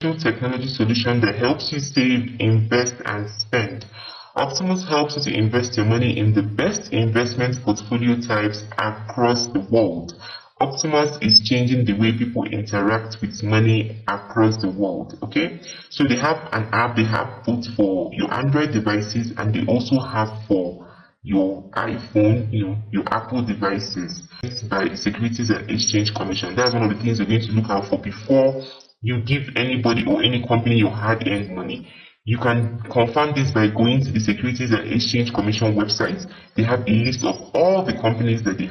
technology solution that helps you save, invest, and spend. Optimus helps you to invest your money in the best investment portfolio types across the world. Optimus is changing the way people interact with money across the world. Okay, so they have an app they have put for your Android devices, and they also have for your iPhone, your Apple devices. It's by the Securities and Exchange Commission. That's one of the things you're going to look out for before you give anybody or any company your hard-earned money. You can confirm this by going to the Securities and Exchange Commission website. They have a list of all the companies that they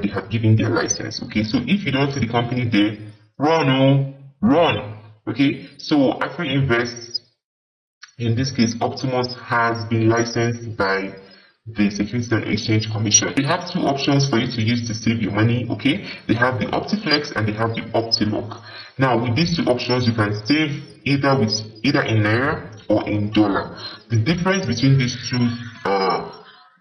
have given their license. Okay, so if you don't see the company there, run. Okay, so AfriInvest, in this case Optimus, has been licensed by the Securities and Exchange Commission. They have two options for you to use to save your money. Okay, they have the OptiFlex and they have the OptiLock. Now with these two options, you can save either in naira or in dollar. The difference between these two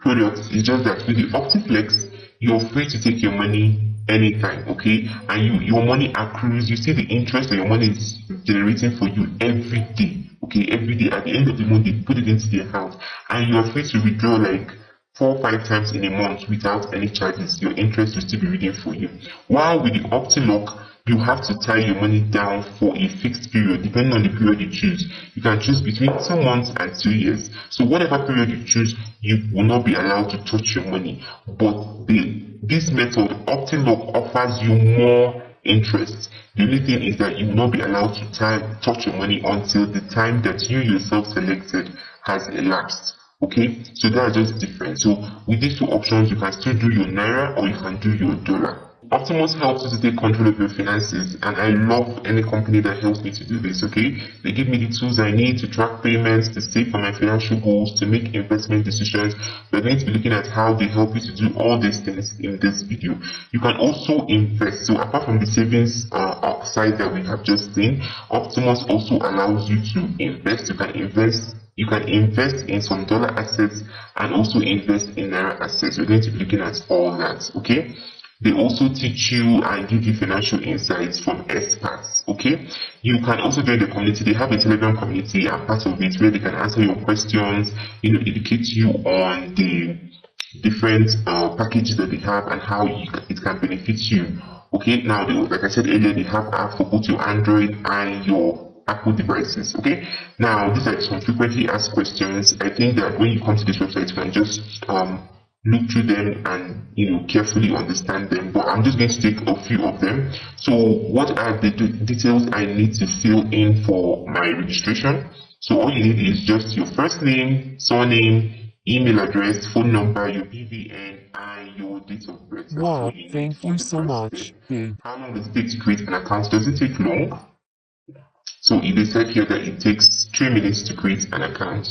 products is just that with the OptiFlex, you're free to take your money anytime, okay, and your money accrues. You see the interest that your money is generating for you every day. Okay, every day at the end of the month, they put it into the account, and you are free to withdraw like 4 or 5 times in a month without any charges. Your interest will still be reading for you. While with the OptiLock, you have to tie your money down for a fixed period, depending on the period you choose. You can choose between 2 months and 2 years. So whatever period you choose, you will not be allowed to touch your money. But this method, OptiLock, offers you more interest. The only thing is that you will not be allowed to touch your money until the time that you yourself selected has elapsed. Okay, so that's just different. So with these two options, you can still do your naira or you can do your dollar. Optimus helps you to take control of your finances, and I love any company that helps me to do this. Okay, they give me the tools I need to track payments, to save for my financial goals, to make investment decisions. We're going to be looking at how they help you to do all these things in this video. You can also invest. So apart from the savings side that we have just seen, Optimus also allows you to invest. You can invest in some dollar assets and also invest in naira assets. We're going to be looking at all that. Okay, they also teach you and give you financial insights from experts. Okay, you can also join the community. They have a Telegram community, and part of it where they can answer your questions, educate you on the different packages that they have and how it can benefit you. Okay, now like I said earlier, they have apps for both your Android and your Apple devices. Okay, now these are some frequently asked questions. I think that when you come to this website, you can just look through them and carefully understand them, but I'm just going to take a few of them. So what are the details I need to fill in for my registration? So all you need is just your first name, surname, email address, phone number, your BVN, and your date of birth. Wow, thank you so much. How long does it take to create an account? Does it take long? So they said here that it takes 3 minutes to create an account.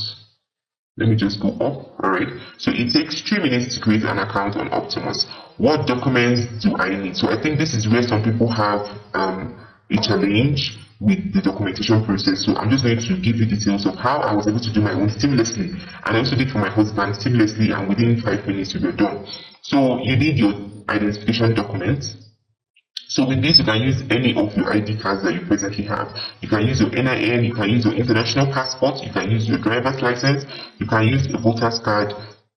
Let me just go up. Alright, so it takes 3 minutes to create an account on Optimus. What documents do I need? So I think this is where some people have a challenge with the documentation process. So I'm just going to give you details of how I was able to do my own seamlessly, and I also did for my husband seamlessly, and within 5 minutes we were done. So you need your identification documents. So with this, you can use any of your ID cards that you presently have. You can use your NIN, you can use your international passport, you can use your driver's license, you can use a voter's card.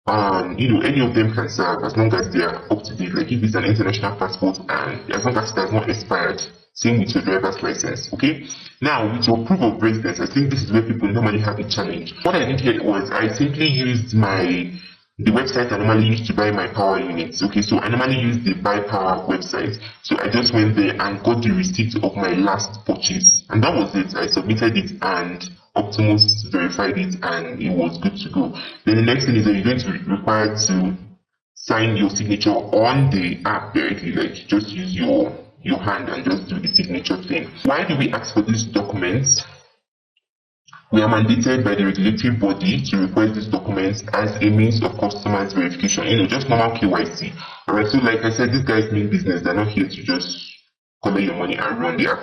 Any of them can serve as long as they are up to date. Like if it's an international passport and as long as it has not expired. Same with your driver's license. Okay. Now with your proof of residence, I think this is where people normally have a challenge. What I did here was I simply used the website I normally use to buy my power units. Okay, so I normally use the buy power website. So I just went there and got the receipt of my last purchase, and that was it. I submitted it and Optimus verified it, and it was good to go. Then the next thing is that you're going to be required to sign your signature on the app directly. Like just use your hand and just do the signature thing. Why do we ask for these documents? We are mandated by the regulatory body to request these documents as a means of customers verification, just normal KYC. Alright, so like I said, these guys mean business. They're not here to just collect your money and run. They're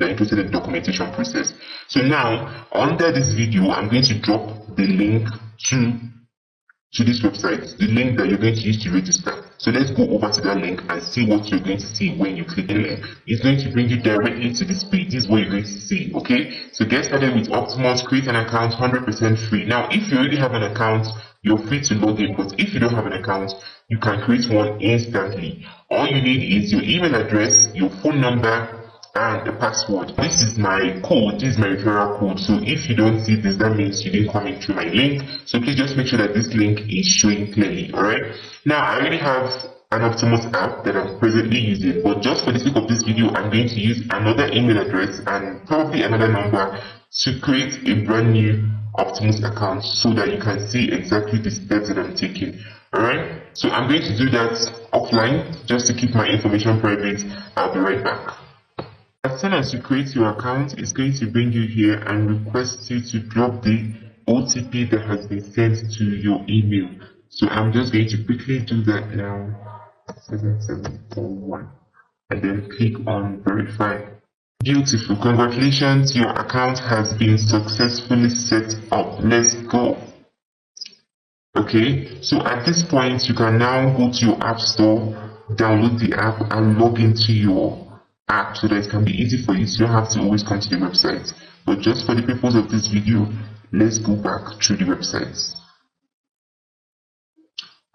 interested in the documentation process. So now, under this video, I'm going to drop the link to this website, the link that you're going to use to register. So let's go over to that link and see what you're going to see when you click the link. It's going to bring you directly to this page. This is what you're going to see, okay? So get started with Optimus, create an account 100% free. Now, if you already have an account, you're free to log in, but if you don't have an account, you can create one instantly. All you need is your email address, your phone number, and the password. This is my code, this is my referral code. So if you don't see this, that means you didn't come in through my link. So please just make sure that this link is showing clearly. Alright. Now I already have an Optimus app that I'm presently using, but just for the sake of this video, I'm going to use another email address and probably another number to create a brand new Optimus account so that you can see exactly the steps that I'm taking. Alright, so I'm going to do that offline just to keep my information private. I'll be right back. As soon as you create your account, it's going to bring you here and request you to drop the OTP that has been sent to your email. So I'm just going to quickly do that now. 7741, and then click on verify. Beautiful, congratulations, your account has been successfully set up. Let's go. Okay, so at this point you can now go to your app store, download the app and log into your app so that it can be easy for you, so you don't have to always come to the website. But just for the purpose of this video, let's go back through the website.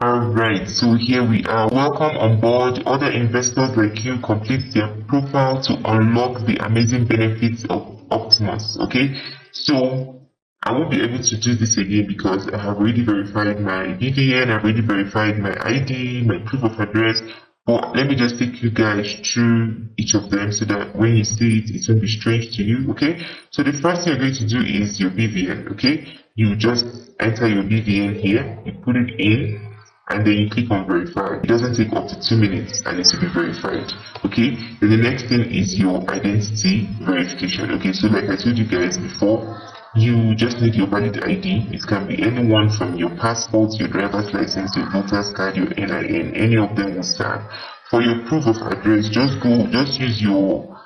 Alright, so here we are. Welcome on board. Other investors like you complete their profile to unlock the amazing benefits of Optimus. Okay, so I won't be able to do this again because I have already verified my BVN, I've already verified my ID, my proof of address. But let me just take you guys through each of them so that when you see it, it won't be strange to you, okay? So the first thing you're going to do is your BVN, okay? You just enter your BVN here, you put it in, and then you click on verify. It doesn't take up to 2 minutes and it's to be verified, okay? Then the next thing is your identity verification, okay? So like I told you guys before, you just need your valid ID. It can be anyone from your passport, your driver's license, your voter's card, your NIN, any of them will serve. For your proof of address, just use your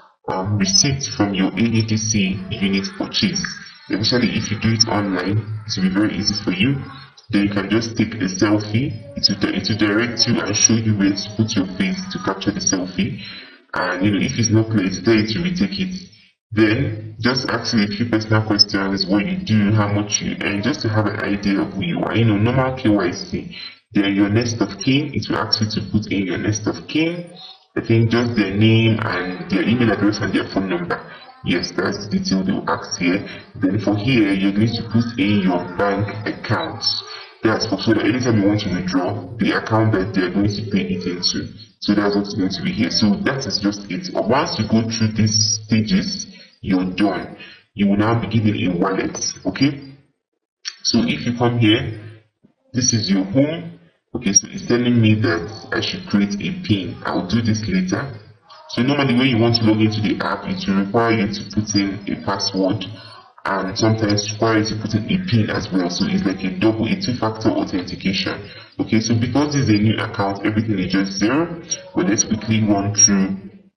receipt from your ADTC unit purchase. Especially if you do it online, it will be very easy for you. Then you can just take a selfie. It will direct you and show you where to put your face to capture the selfie. And if it's not clear, it will tell you to retake it. Then just ask you a few personal questions, what you do, how much you earn, just to have an idea of who you are. Normal KYC. Then your next of kin, it will ask you to put in your next of kin. I think just their name and their email address and their phone number. Yes, that's the detail they will ask here. Then for here, you're going to put in your bank accounts. That's for so that anytime you want to withdraw, the account that they're going to pay it into. So that's what's going to be here. So that is just it. Once you go through these stages, you're done. You will now be given a wallet. Okay, so if you come here, this is your home. Okay, so it's telling me that I should create a PIN. I'll do this later. So normally when you want to log into the app, it will require you to put in a password and sometimes require you to put in a PIN as well. So it's like a two-factor authentication. Okay, so because this is a new account, everything is just zero. But let's quickly run through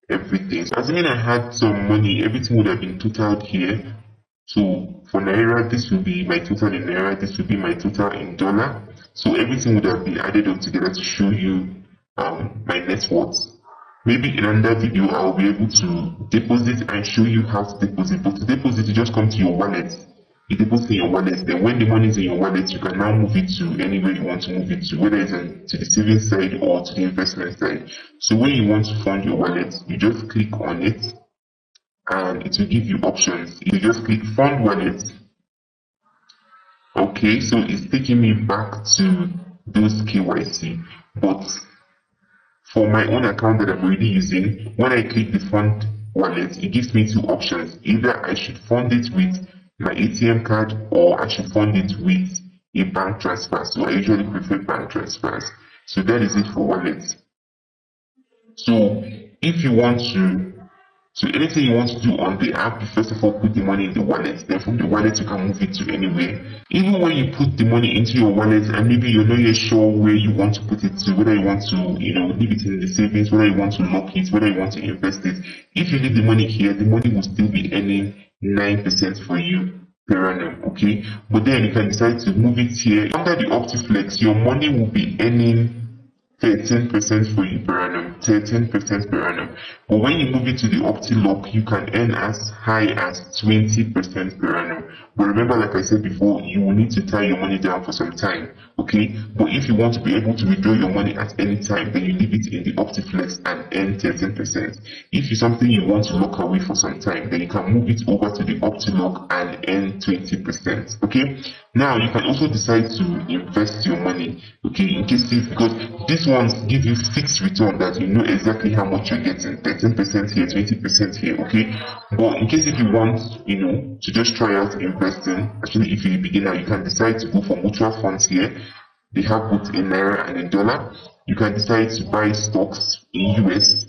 everything. So assuming I had some money, everything would have been totaled here. So for Naira, this will be my total in Naira, this will be my total in dollar. So everything would have been added up together to show you my net worth. Maybe in another video, I'll be able to deposit and show you how to deposit. But to deposit, you just come to your wallet. You deposit in your wallet. Then when the money is in your wallet, you can now move it to anywhere you want to move it to, whether it's to the savings side or to the investment side. So when you want to fund your wallet, you just click on it and it will give you options. You just click fund wallet. Okay, so it's taking me back to those KYC. But for my own account that I'm already using, when I click the fund wallet, it gives me two options. Either I should fund it with my ATM card or I should fund it with a bank transfer. So I usually prefer bank transfers. So that is it for wallets. So if you want to, anything you want to do on the app, you first of all put the money in the wallet. Then from the wallet you can move it to anywhere. Even when you put the money into your wallet and maybe you're not yet sure where you want to put it to, whether you want to, leave it in the savings, whether you want to lock it, whether you want to invest it. If you leave the money here, the money will still be earning 9% for you per annum, okay? But then you can decide to move it here. Under the OptiFlex, your money will be earning 13% for you per annum, 13% per annum. But when you move it to the OptiLock, you can earn as high as 20% per annum. But remember, like I said before, you will need to tie your money down for some time, okay? But if you want to be able to withdraw your money at any time, then you leave it in the OptiFlex and earn 13%. If it's something you want to lock away for some time, then you can move it over to the OptiLock and earn 20%, okay? Now, you can also decide to invest your money, okay, in case if, because these ones give you fixed return that you know exactly how much you're getting, 13% here, 20% here, okay? But in case if you want, to just try out investing, actually if you're a beginner, you can decide to go for mutual funds here. They have both in Naira and in dollar. You can decide to buy stocks in US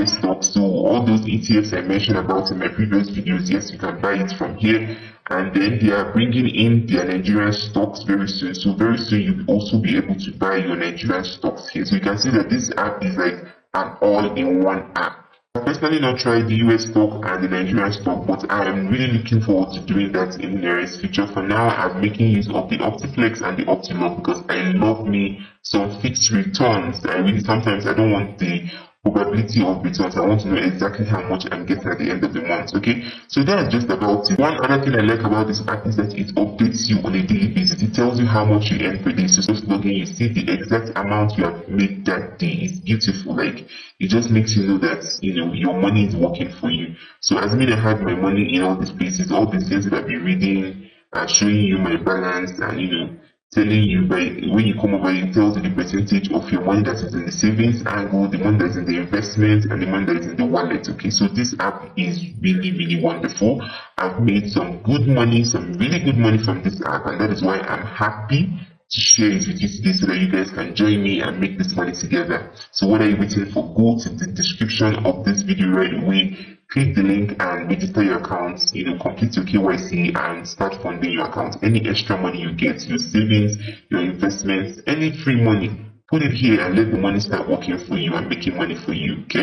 stocks. So all those ETFs I mentioned about in my previous videos, yes, you can buy it from here. And then they are bringing in their Nigerian stocks very soon. So very soon you'll also be able to buy your Nigerian stocks here. So you can see that this app is like an all-in-one app. I've personally not tried the US stock and the Nigerian stock, but I am really looking forward to doing that in the nearest future. For now, I'm making use of the OptiFlex and the OptiLock because I love me some fixed returns. Sometimes I don't want the probability of returns. I want to know exactly how much I'm getting at the end of the month, okay? So that's just about it. One other thing I like about this app is that it updates you on a daily basis. It tells you how much you earn per day. So just log in, you see the exact amount you have made that day. It's beautiful. Like, it just makes you know that, your money is working for you. So as me, I have my money in all these places, all these things that I've been reading, showing you my balance, and, telling you when you come over, it tells you the percentage of your money that is in the savings angle, the money that is in the investment, and the money that is in the wallet. Okay, so this app is really, really wonderful. I've made some good money, some really good money from this app, and that is why I'm happy to share it with you today so that you guys can join me and make this money together. So what are you waiting for? Go to the description of this video right away, click the link and register your account, complete your KYC and start funding your account. Any extra money you get, your savings, your investments, any free money, put it here and let the money start working for you and making money for you, okay?